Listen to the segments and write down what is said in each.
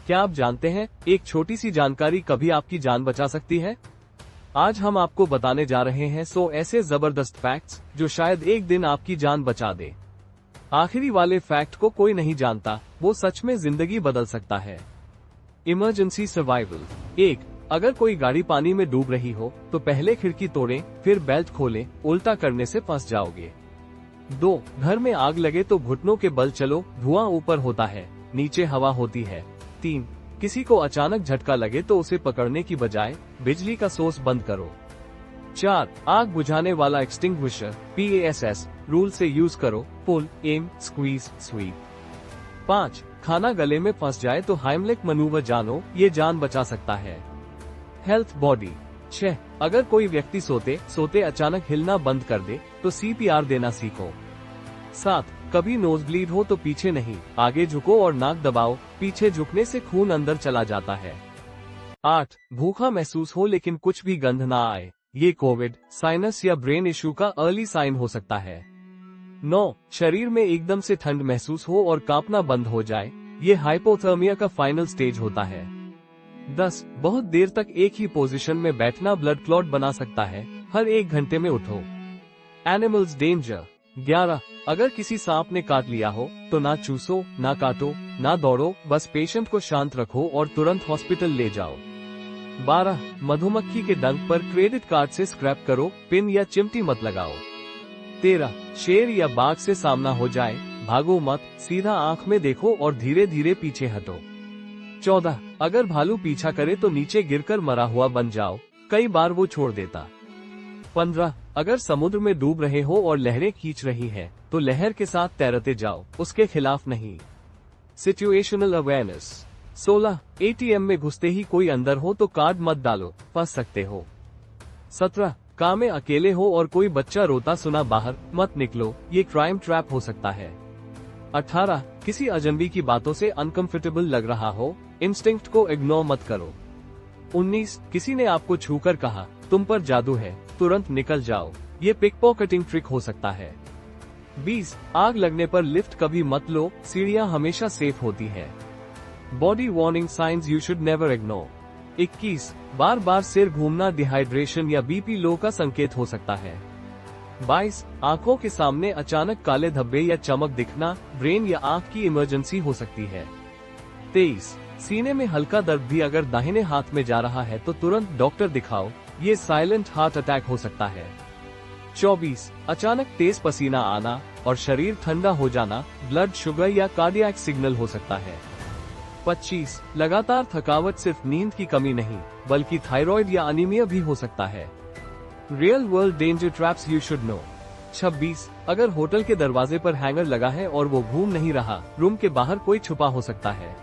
क्या आप जानते हैं, एक छोटी सी जानकारी कभी आपकी जान बचा सकती है। आज हम आपको बताने जा रहे हैं 100 ऐसे जबरदस्त फैक्ट्स जो शायद एक दिन आपकी जान बचा दे। आखिरी वाले फैक्ट को कोई नहीं जानता, वो सच में जिंदगी बदल सकता है। Emergency survival. 1. अगर कोई गाड़ी पानी में डूब रही हो तो पहले खिड़की तोड़ें, फिर बेल्ट खोलें, उल्टा करने से फंस जाओगे। 2. घर में आग लगे तो घुटनों के बल चलो, धुआं ऊपर होता है, नीचे हवा होती है। 3. किसी को अचानक झटका लगे तो उसे पकड़ने की बजाय बिजली का सोर्स बंद करो। 4. आग बुझाने वाला एक्सटिंग्विशर PASS रूल से यूज करो, पुल, एम, स्क्वीज, स्वीप। 5. खाना गले में फंस जाए तो हाइमलिक मनूवर जानो, ये जान बचा सकता है। Health body. 6. अगर कोई व्यक्ति सोते सोते अचानक हिलना बंद कर दे तो CPR देना सीखो। 7. कभी नोज ब्लीड हो तो पीछे नहीं, आगे झुको और नाक दबाओ, पीछे झुकने से खून अंदर चला जाता है। 8. भूखा महसूस हो लेकिन कुछ भी गंध ना आए, ये कोविड, साइनस या ब्रेन इशू का अर्ली साइन हो सकता है। 9. शरीर में एकदम से ठंड महसूस हो और कांपना बंद हो जाए, ये हाइपोथर्मिया का फाइनल स्टेज होता है। 10. बहुत देर तक एक ही पोजीशन में बैठना ब्लड क्लॉट बना सकता है, हर 1 घंटे में उठो। Animals danger. 11. अगर किसी सांप ने काट लिया हो तो ना चूसो, ना काटो, ना दौड़ो, बस पेशेंट को शांत रखो और तुरंत हॉस्पिटल ले जाओ। 12. मधुमक्खी के डंक पर क्रेडिट कार्ड से स्क्रैप करो, पिन या चिमटी मत लगाओ। 13. शेर या बाघ से सामना हो जाए, भागो मत, सीधा आंख में देखो और धीरे धीरे पीछे हटो। 14. अगर भालू पीछा करे तो नीचे गिरकर मरा हुआ बन जाओ, कई बार वो छोड़ देता। 15. अगर समुद्र में डूब रहे हो और लहरें खींच रही हैं, तो लहर के साथ तैरते जाओ, उसके खिलाफ नहीं। Situational awareness. 16. ATM में घुसते ही कोई अंदर हो तो कार्ड मत डालो, फंस सकते हो। 17. कार में अकेले हो और कोई बच्चा रोता सुना बाहर, मत निकलो, ये क्राइम ट्रैप हो सकता है। 18. किसी अजनबी की बातों से अनकंफर्टेबल लग रहा हो, इंस्टिंक्ट को इग्नोर मत करो। 19. किसी ने आपको छूकर कहा तुम पर जादू है, तुरंत निकल जाओ, ये पिकपॉकेटिंग ट्रिक हो सकता है। 20. आग लगने पर लिफ्ट कभी मत लो, सीढ़ियां हमेशा सेफ होती है। Body warning science you should never ignore. 21. बार बार सिर घूमना डिहाइड्रेशन या BP लो का संकेत हो सकता है। 22. आंखों के सामने अचानक काले धब्बे या चमक दिखना, ब्रेन या आंख की इमरजेंसी हो सकती है। 23. सीने में हल्का दर्द भी अगर दाहिने हाथ में जा रहा है तो तुरंत डॉक्टर दिखाओ, ये साइलेंट हार्ट अटैक हो सकता है। 24. अचानक तेज पसीना आना और शरीर ठंडा हो जाना, ब्लड शुगर या कार्डियक सिग्नल हो सकता है। 25. लगातार थकावट सिर्फ नींद की कमी नहीं, बल्कि थायराइड या अनीमिया भी हो सकता है। Real world danger traps you should know. 26. अगर होटल के दरवाजे पर हैंगर लगा है और वो घूम नहीं रहा, रूम के बाहर कोई छुपा हो सकता है।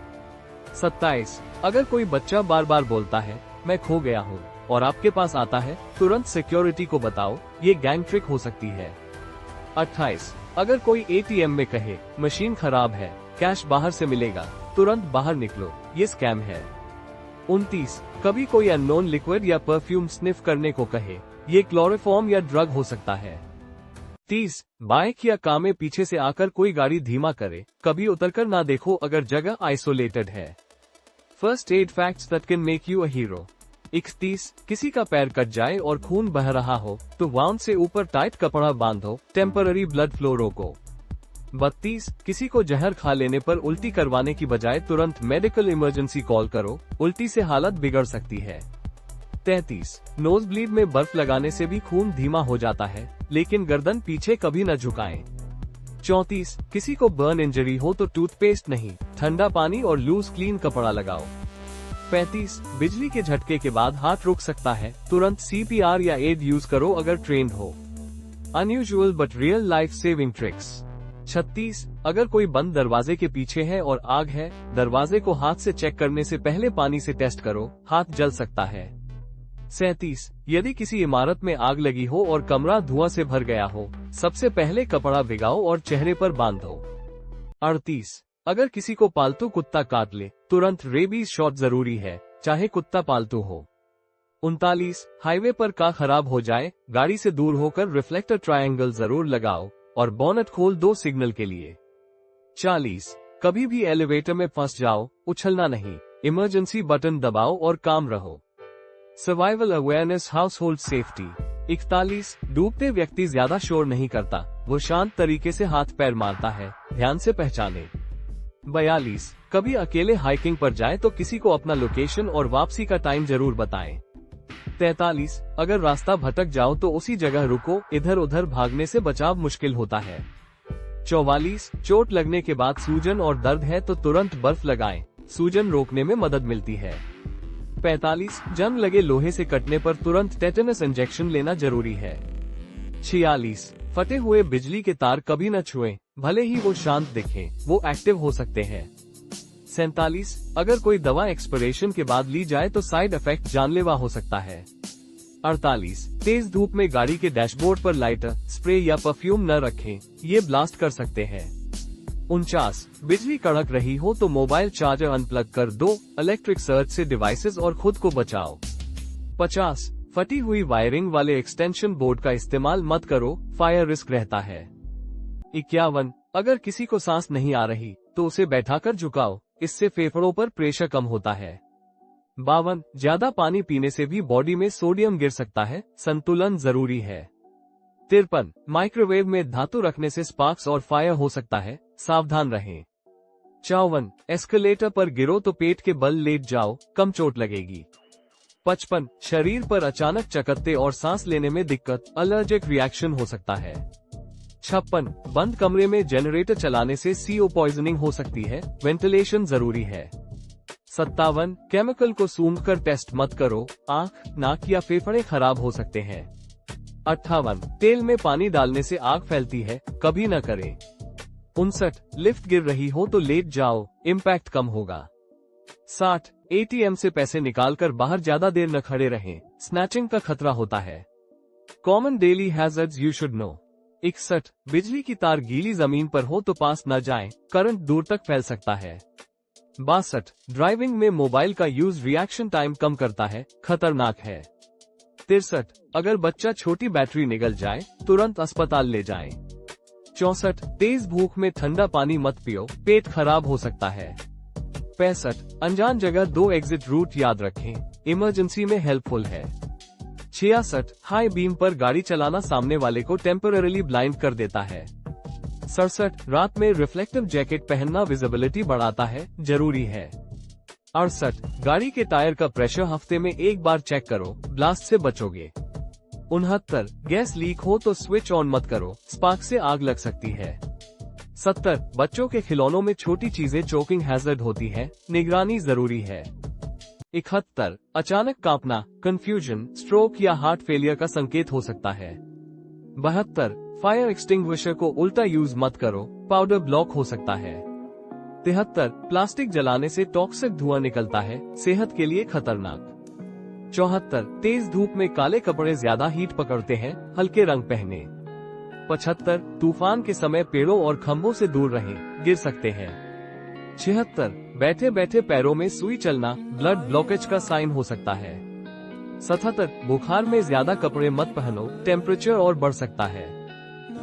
27. अगर कोई बच्चा बार बार बोलता है मैं खो गया हूँ और आपके पास आता है, तुरंत सिक्योरिटी को बताओ, ये गैंग ट्रिक हो सकती है। 28. अगर कोई ATM में कहे मशीन खराब है, कैश बाहर से मिलेगा, तुरंत बाहर निकलो, ये स्कैम है। 29. कभी कोई अननोन लिक्विड या परफ्यूम स्निफ करने को कहे, ये क्लोरोफॉर्म या ड्रग हो सकता है। 30. बाइक या कार में पीछे से आकर कोई गाड़ी धीमा करे, कभी उतरकर ना देखो अगर जगह आइसोलेटेड है। First aid facts that can make you a hero. 31. किसी का पैर कट जाए और खून बह रहा हो तो वाउंड से ऊपर टाइट कपड़ा बांधो, टेम्पररी ब्लड फ्लो रोको। 32. किसी को जहर खा लेने पर उल्टी करवाने की बजाय तुरंत मेडिकल इमरजेंसी कॉल करो, उल्टी से हालत बिगड़ सकती है। 33. नोज ब्लीड में बर्फ लगाने से भी खून धीमा हो जाता है, लेकिन गर्दन पीछे कभी न झुकाएं। 34. किसी को बर्न इंजरी हो तो टूथपेस्ट नहीं, ठंडा पानी और लूज क्लीन कपड़ा लगाओ। 35. बिजली के झटके के बाद हाथ रुक सकता है, तुरंत CPR या एड यूज करो अगर ट्रेंड हो। Unusual but real life saving tricks. 36. अगर कोई बंद दरवाजे के पीछे है और आग है, दरवाजे को हाथ से चेक करने से पहले पानी से टेस्ट करो, हाथ जल सकता है। 37. यदि किसी इमारत में आग लगी हो और कमरा धुआं से भर गया हो, सबसे पहले कपड़ा भिगाओ और चेहरे पर बांधो। 38. अगर किसी को पालतू कुत्ता काट ले, तुरंत रेबीज शॉट जरूरी है, चाहे कुत्ता पालतू हो। 39. हाईवे पर कार खराब हो जाए, गाड़ी से दूर होकर रिफ्लेक्टर ट्रायंगल जरूर लगाओ और बोनट खोल दो सिग्नल के लिए। 40. कभी भी एलिवेटर में फंस जाओ, उछलना नहीं, इमरजेंसी बटन दबाओ और काम रहो। Survival awareness, house hold safety. 41 डूबते व्यक्ति ज्यादा शोर नहीं करता, वो शांत तरीके से हाथ पैर मारता है, ध्यान से पहचाने। 42 कभी अकेले हाइकिंग पर जाए तो किसी को अपना लोकेशन और वापसी का टाइम जरूर बताएं। 43 अगर रास्ता भटक जाओ तो उसी जगह रुको, इधर उधर भागने से बचाव मुश्किल होता है। 44 चोट लगने के बाद सूजन और दर्द है तो तुरंत बर्फ लगाएं, सूजन रोकने में मदद मिलती है। 45 जंग लगे लोहे से कटने पर तुरंत टेटनस इंजेक्शन लेना जरूरी है। 46 फटे हुए बिजली के तार कभी न छुएं, भले ही वो शांत दिखें, वो एक्टिव हो सकते हैं। 47 अगर कोई दवा एक्सपायरेशन के बाद ली जाए तो साइड इफेक्ट जानलेवा हो सकता है। 48 तेज धूप में गाड़ी के डैशबोर्ड पर लाइटर, स्प्रे या परफ्यूम न रखें, ये ब्लास्ट कर सकते हैं। 49 बिजली कड़क रही हो तो मोबाइल चार्जर अनप्लग कर दो, इलेक्ट्रिक सर्ज से डिवाइसेस और खुद को बचाओ। 50 फटी हुई वायरिंग वाले एक्सटेंशन बोर्ड का इस्तेमाल मत करो, फायर रिस्क रहता है। 51 अगर किसी को सांस नहीं आ रही तो उसे बैठाकर झुकाओ, इससे फेफड़ों पर प्रेशर कम होता है। 52 ज्यादा पानी पीने से भी बॉडी में सोडियम गिर सकता है, संतुलन जरूरी है। 53 माइक्रोवेव में धातु रखने से स्पार्क्स और फायर हो सकता है, सावधान रहें। 54 एस्केलेटर पर गिरो तो पेट के बल लेट जाओ, कम चोट लगेगी। 55 शरीर पर अचानक चकत्ते और सांस लेने में दिक्कत, एलर्जिक रिएक्शन हो सकता है। 56 बंद कमरे में जनरेटर चलाने से CO पॉइजनिंग हो सकती है, वेंटिलेशन जरूरी है। 57 केमिकल को सूंघकर टेस्ट मत करो, आंख, नाक या फेफड़े खराब हो सकते हैं। 58 तेल में पानी डालने से आग फैलती है, कभी न करें। 59 लिफ्ट गिर रही हो तो लेट जाओ, इम्पैक्ट कम होगा। 60 ATM से पैसे निकालकर बाहर ज्यादा देर न खड़े रहें, स्नैचिंग का खतरा होता है। Common daily hazards you should know. 61 बिजली की तार गीली जमीन पर हो तो पास न जाएं, करंट दूर तक फैल सकता है। 62 ड्राइविंग में मोबाइल का यूज रिएक्शन टाइम कम करता है, खतरनाक है। 63 अगर बच्चा छोटी बैटरी निगल जाए तुरंत अस्पताल ले जाएं। 64 तेज भूख में ठंडा पानी मत पियो, पेट खराब हो सकता है। 65 अनजान जगह 2 एग्जिट रूट याद रखें, इमरजेंसी में हेल्पफुल है। 66 हाई बीम पर गाड़ी चलाना सामने वाले को टेम्पररीली ब्लाइंड कर देता है। 67 रात में रिफ्लेक्टिव जैकेट पहनना विजिबिलिटी बढ़ाता है, जरूरी है। 68 गाड़ी के टायर का प्रेशर हफ्ते में एक बार चेक करो, ब्लास्ट से बचोगे। 69 गैस लीक हो तो स्विच ऑन मत करो, स्पार्क से आग लग सकती है। 70 बच्चों के खिलौनों में छोटी चीजें चोकिंग हैजर्ड होती है, निगरानी जरूरी है। 71 अचानक कांपना, कंफ्यूजन, स्ट्रोक या हार्ट फेलियर का संकेत हो सकता है। 72 फायर एक्सटिंग्विशर को उल्टा यूज मत करो, पाउडर ब्लॉक हो सकता है। 73 प्लास्टिक जलाने से टॉक्सिक धुआं निकलता है, सेहत के लिए खतरनाक। 74 तेज धूप में काले कपड़े ज्यादा हीट पकड़ते हैं, हल्के रंग पहने। 75 तूफान के समय पेड़ों और खंभों से दूर रहें, गिर सकते हैं। 76 बैठे बैठे पैरों में सुई चलना, ब्लड ब्लॉकेज का साइन हो सकता है। 77 बुखार में ज्यादा कपड़े मत पहनो, टेम्परेचर और बढ़ सकता है।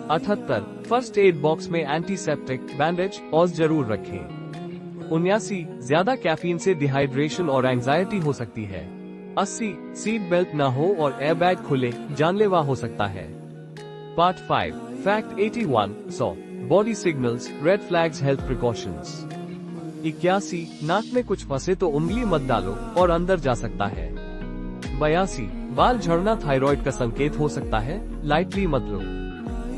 78 फर्स्ट एड बॉक्स में एंटीसेप्टिक, बैंडेज, ऑज जरूर रखें। 79 ज्यादा कैफीन से डिहाइड्रेशन और एंजाइटी हो सकती है। 80 सीट बेल्ट न हो और एयरबैग खुले, जानलेवा हो सकता है। Part 5 fact 81 100 body signals, red flags, health precautions. 81 नाक में कुछ फंसे तो उंगली मत डालो और अंदर जा सकता है। 82 बाल झड़ना थायराइड का संकेत हो सकता है, लाइटली मत लो।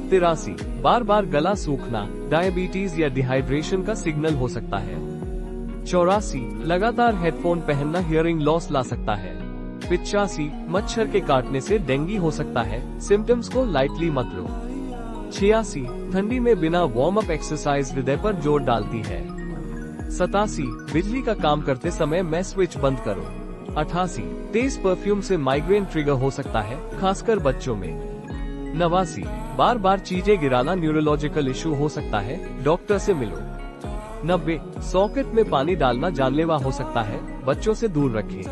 83 बार बार गला सूखना, डायबिटीज या डिहाइड्रेशन का सिग्नल हो सकता है। 84 लगातार हेडफोन पहनना हियरिंग लॉस ला सकता है। 85 मच्छर के काटने से डेंगू हो सकता है, सिम्टम्स को लाइटली मत लो। 86 ठंडी में बिना वार्म अप एक्सरसाइज हृदय पर जोर डालती है। 87 बिजली का काम करते समय मैं स्विच बंद करो। 88 तेज परफ्यूम से माइग्रेन ट्रिगर हो सकता है, खासकर बच्चों में। 89 बार बार चीजें गिराना न्यूरोलॉजिकल इशू हो सकता है, डॉक्टर से मिलो। 90 सॉकेट में पानी डालना जानलेवा हो सकता है, बच्चों से दूर रखें।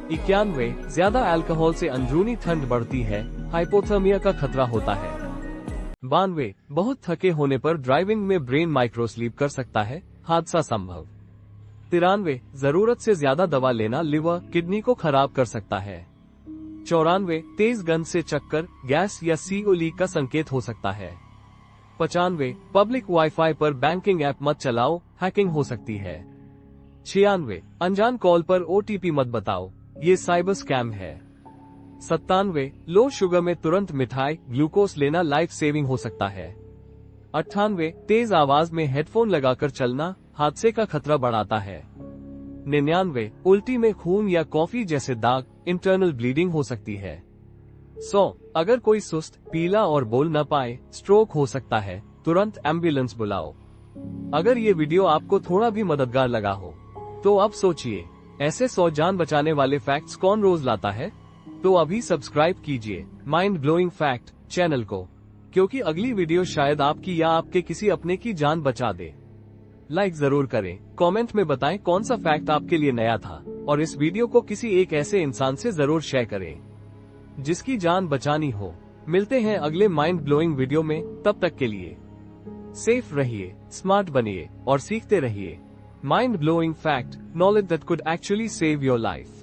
91 ज्यादा अल्कोहल से अंदरूनी ठंड बढ़ती है, हाइपोथर्मिया का खतरा होता है। 92 बहुत थके होने पर ड्राइविंग में ब्रेन माइक्रोस्लीप कर सकता है, हादसा संभव। 93, जरूरत से ज्यादा दवा लेना लिवर, किडनी को खराब कर सकता है। 94, तेज गंध से चक्कर, गैस या CO लीक का संकेत हो सकता है। 95, पब्लिक वाईफाई पर बैंकिंग ऐप मत चलाओ, हैकिंग हो सकती है। 96, अनजान कॉल पर OTP मत बताओ, ये साइबर स्कैम है। 97, लो शुगर में तुरंत मिठाई, ग्लूकोज लेना लाइफ सेविंग हो सकता है। 98, तेज आवाज में हेडफोन लगाकर चलना हादसे का खतरा बढ़ाता है। 99, उल्टी में खून या कॉफी जैसे दाग, इंटरनल ब्लीडिंग हो सकती है। 100, अगर कोई सुस्त, पीला और बोल न पाए, स्ट्रोक हो सकता है, तुरंत एम्बुलेंस बुलाओ। अगर ये वीडियो आपको थोड़ा भी मददगार लगा हो तो अब सोचिए, ऐसे 100 जान बचाने वाले फैक्ट्स कौन रोज लाता है? तो अभी सब्सक्राइब कीजिए माइंड ब्लोइंग फैक्ट चैनल को, क्योंकि अगली वीडियो शायद आपकी या आपके किसी अपने की जान बचा दे। लाइक जरूर करें, कमेंट में बताएं कौन सा फैक्ट आपके लिए नया था, और इस वीडियो को किसी एक ऐसे इंसान से जरूर शेयर करें जिसकी जान बचानी हो। मिलते हैं अगले माइंड ब्लोइंग वीडियो में, तब तक के लिए सेफ रहिए, स्मार्ट बनिए और सीखते रहिए। Mind blowing fact, knowledge that could actually save your life.